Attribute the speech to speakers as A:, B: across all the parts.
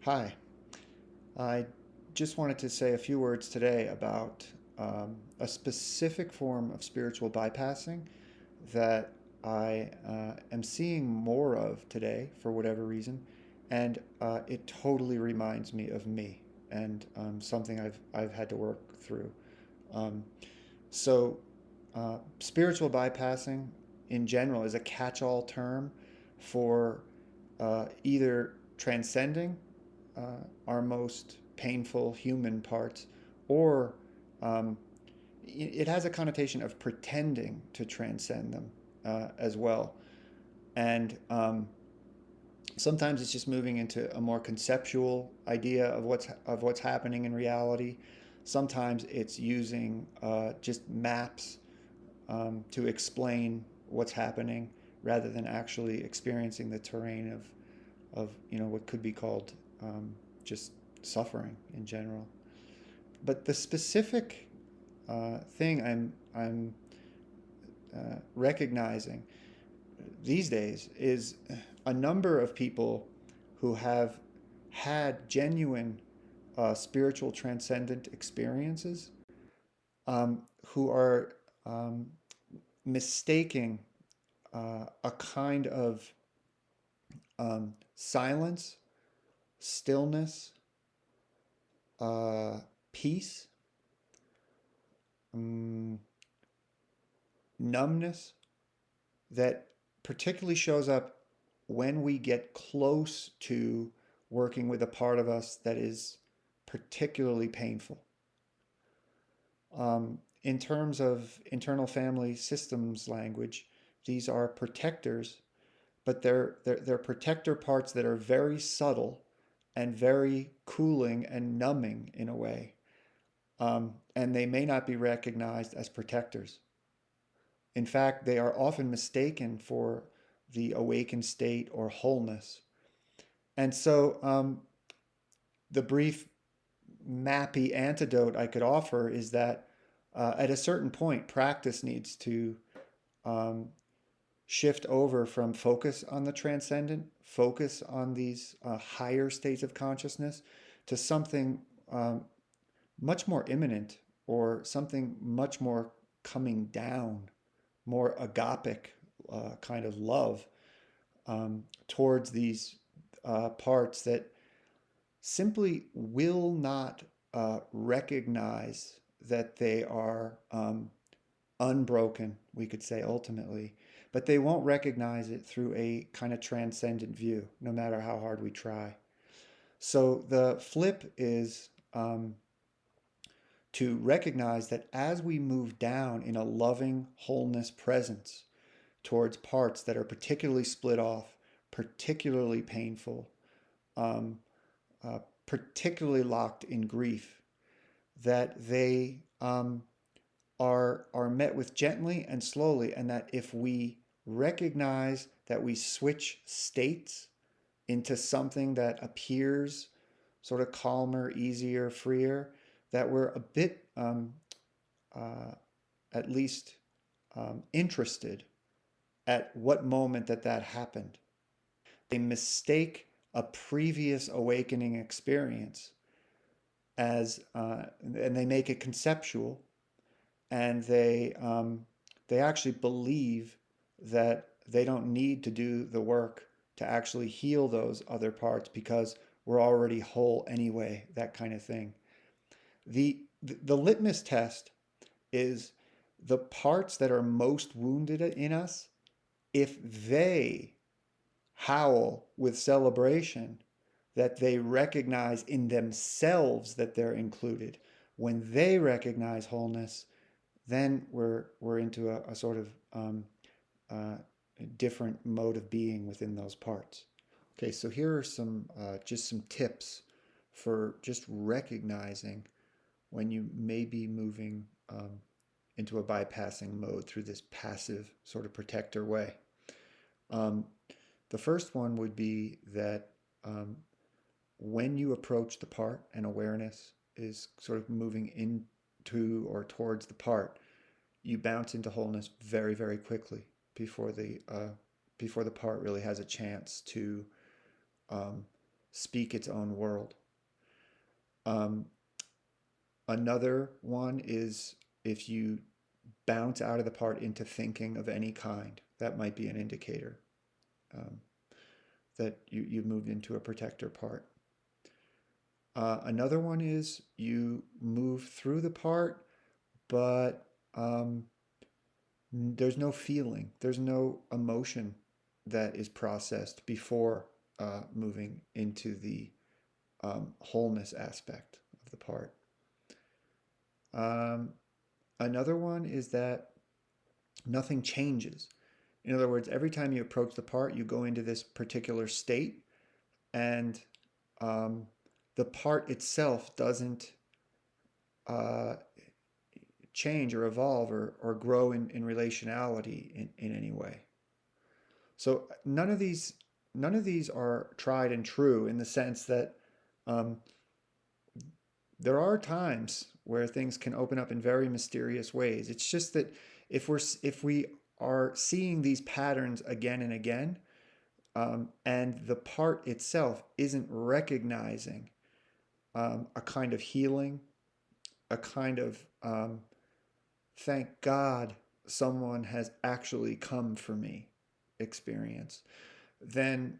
A: Hi, I just wanted to say a few words today about a specific form of spiritual bypassing that I am seeing more of today for whatever reason, and it totally reminds me of me and something I've had to work through. Um, Spiritual bypassing in general is a catch-all term for either transcending our most painful human parts, or um, it has a connotation of pretending to transcend them as well. And sometimes it's just moving into a more conceptual idea of what's happening in reality. Sometimes it's using just maps to explain what's happening rather than actually experiencing the terrain of what could be called just suffering in general. But the specific thing I'm recognizing these days is a number of people who have had genuine spiritual transcendent experiences, who are um, mistaking a kind of silence, stillness, uh, peace, um, numbness that particularly shows up when we get close to working with a part of us that is particularly painful. In terms of internal family systems language, these are protectors, but they're protector parts that are very subtle and very cooling and numbing in a way. And they may not be recognized as protectors. In fact, they are often mistaken for the awakened state or wholeness. And so, the brief, mappy antidote I could offer is that at a certain point, practice needs to um, shift over from focus on the transcendent, focus on these higher states of consciousness, to something um, much more imminent, or something much more coming down, more agapic kind of love towards these parts that simply will not recognize that they are unbroken, we could say ultimately, but they won't recognize it through a kind of transcendent view, no matter how hard we try. So the flip is to recognize that as we move down in a loving wholeness presence towards parts that are particularly split off, particularly painful, um, particularly locked in grief, that they are met with gently and slowly, and that if we recognize that we switch states into something that appears sort of calmer, easier, freer, that we're a bit uh, at least interested at what moment that happened. They mistake a previous awakening experience as, and they make it conceptual, and they actually believe that they don't need to do the work to actually heal those other parts because we're already whole anyway, that kind of thing. The litmus test is the parts that are most wounded in us. If they howl with celebration that they recognize in themselves that they're included, when they recognize wholeness, then we're into a sort of uh, different mode of being within those parts. Okay, so here are some just some tips for just recognizing when you may be moving into a bypassing mode through this passive sort of protector way. Um, the first one would be that um, when you approach the part and awareness is sort of moving into or towards the part, you bounce into wholeness very, very quickly before the part really has a chance to um, speak its own world. Um, Another one is if you bounce out of the part into thinking of any kind, that might be an indicator um, that you've moved into a protector part. Another one is you move through the part, but there's no feeling, there's no emotion that is processed before moving into the wholeness aspect of the part. Um, Another one is that nothing changes. In other words, every time you approach the part, you go into this particular state, and um, the part itself doesn't uh, change or evolve or grow in relationality in any way. So none of these are tried and true in the sense that um, there are times where things can open up in very mysterious ways. It's just that if we are seeing these patterns again and again, and the part itself isn't recognizing a kind of healing, a kind of thank God someone has actually come for me experience, then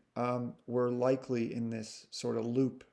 A: we're likely in this sort of loop